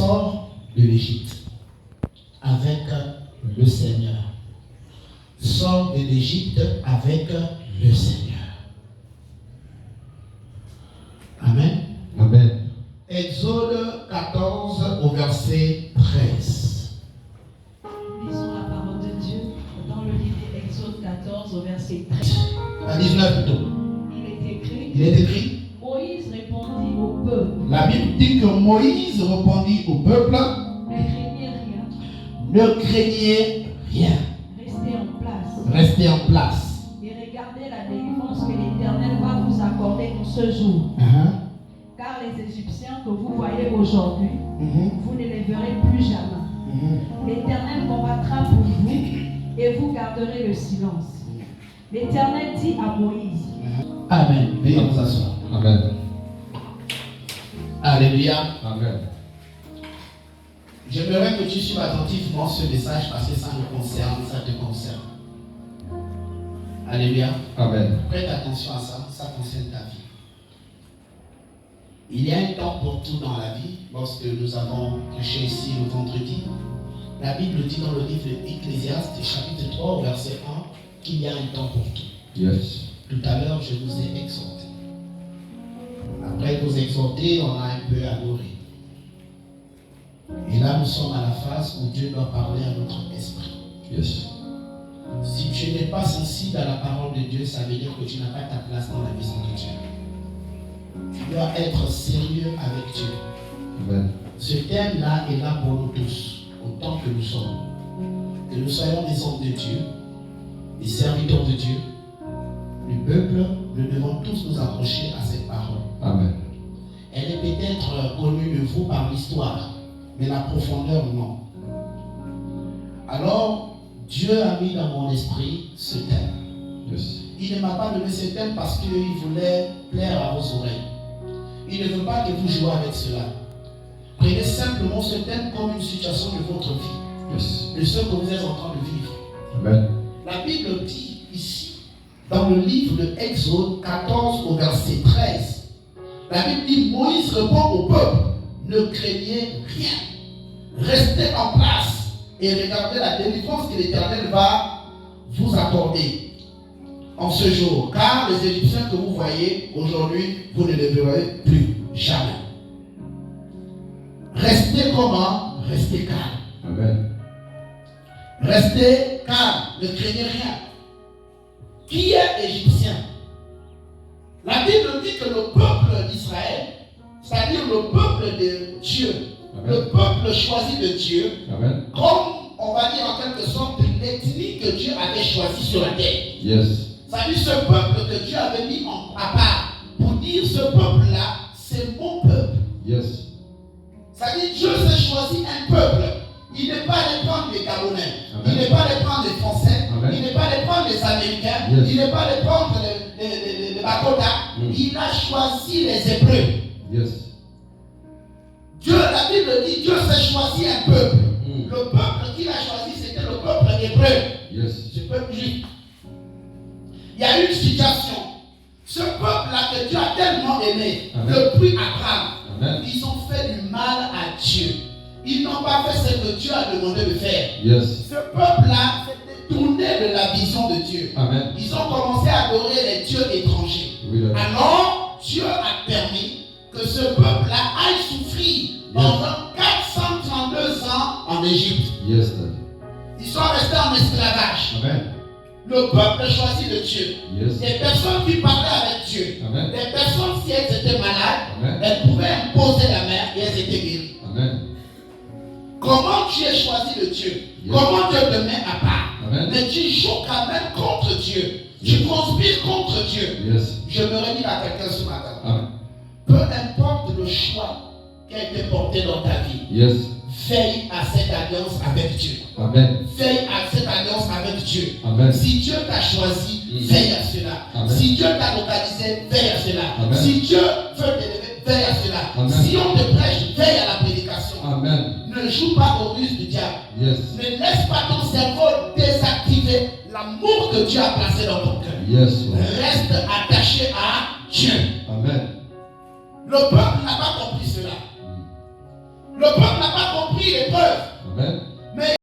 Sors de l'Égypte avec le Seigneur. Sors de l'Égypte avec le Seigneur. Amen. Amen. Exode 14 au verset 13. Lisons la parole de Dieu dans le livre d'Exode 14 au verset 13. À 19 plutôt. Il est écrit. Moïse répondit au peuple. La Bible dit que Moïse répondit au peuple. Ne craignez Ne craignez rien. rien. Restez en place. Restez en place. Et regardez la délivrance que l'Éternel va vous accorder en ce jour. Car les Égyptiens que vous voyez aujourd'hui, vous ne les verrez plus jamais. L'Éternel combattra pour vous et vous garderez le silence. L'Éternel dit à Moïse. Amen. Veuillez vous asseoir. Amen. Alléluia. Amen. J'aimerais que tu suives attentivement ce message parce que ça nous concerne, ça te concerne. Alléluia. Amen. Prête attention à ça, ça concerne ta vie. Il y a un temps pour tout dans la vie. Lorsque nous avons prêché ici le vendredi, la Bible dit dans le livre d'Ecclésiaste, chapitre 3, au verset 1, qu'il y a un temps pour tout. Yes. Tout à l'heure, je vous ai exhorté. Après vous exhorter, on a un peu adoré. Et là, nous sommes à la phase où Dieu doit parler à notre esprit. Yes. Si tu n'es pas sensible à la parole de Dieu, ça veut dire que tu n'as pas ta place dans la maison de Dieu. Tu dois être sérieux avec Dieu. Amen. Ce thème-là est là pour nous tous, autant que nous sommes. Que nous soyons des hommes de Dieu, des serviteurs de Dieu, du peuple, nous devons tous nous accrocher à cette parole. Amen. Elle est peut-être connue de vous par l'histoire, mais la profondeur, non. Alors, Dieu a mis dans mon esprit ce thème. Yes. Il ne m'a pas donné ce thème parce qu'il voulait plaire à vos oreilles. Il ne veut pas que vous jouiez avec cela. Prenez simplement ce thème comme une situation de votre vie, Yes. de ce que vous êtes en train de vivre. Amen. La Bible dit ici, dans le livre de Exode 14 au verset 13, la Bible dit, Moïse répond au peuple, ne craignez rien. Restez en place et regardez la délivrance que l'Éternel va vous accorder en ce jour. Car les Égyptiens que vous voyez aujourd'hui, vous ne les verrez plus jamais. Restez comment? Restez calme. Amen. Restez calme, ne craignez rien. Qui est égyptien? La Bible dit que le peuple d'Israël, c'est-à-dire le peuple de Dieu, Amen. le peuple choisi de Dieu, Amen. comme on va dire en quelque sorte l'ethnie que Dieu avait choisie sur la terre. Yes. C'est-à-dire ce peuple que Dieu avait mis à part pour dire ce peuple-là, c'est mon peuple. Yes. C'est-à-dire Dieu s'est choisi un peuple. Il n'est pas allé prendre les Gabonais. Amen. Il n'est pas allé prendre les Français. Amen. Il n'est pas allé prendre les Américains. Yes. Il n'est pas allé prendre les Bakotas. Il a choisi les Hébreux. Yes. Dieu, la Bible dit, Dieu s'est choisi un peuple. Mm. Le peuple qu'il a choisi, c'était le peuple hébreu. Yes. Ce peuple juif. Il y a eu une situation. Ce peuple-là que Dieu a tellement aimé, Amen. depuis Abraham, Amen. ils ont fait du mal à Dieu. Ils n'ont pas fait ce que Dieu a demandé de faire. Yes. Ce peuple-là s'est détourné de la vision de Dieu. Amen. Ils ont commencé à adorer les dieux étrangers. Oui, là. Alors, Dieu a permis que ce peuple-là aille souffrir pendant 432 ans en Égypte. Yes, Daddy. Ils sont restés en esclavage. Amen. Le peuple choisi de Dieu. Yes. Les personnes qui parlaient avec Dieu. Amen. Les personnes, si elles étaient malades, Amen. elles pouvaient imposer la main et elles étaient guéries. Amen. Comment tu es choisi de Dieu? Yes. Comment Dieu te met à part? Amen. Mais tu joues quand même contre Dieu. Tu Yes. conspires contre Dieu. Yes. Je me redis à quelqu'un ce matin. Amen. Peu importe le choix qui a été porté dans ta vie, Yes. veille à cette alliance avec Dieu. Amen. Veille à cette alliance avec Dieu. Amen. Si Dieu t'a choisi, veille à cela. Amen. Si Dieu t'a localisé, veille à cela. Amen. Si Dieu veut t'élever, veille à cela. Amen. Si on te prêche, veille à la prédication. Amen. Ne joue pas au ruse du diable. Yes. Ne laisse pas ton cerveau désactiver l'amour que Dieu a placé dans ton cœur. Yes, Lord. Reste attaché à Dieu. Amen. Le peuple n'a pas compris cela. Le peuple n'a pas pris l'épreuve.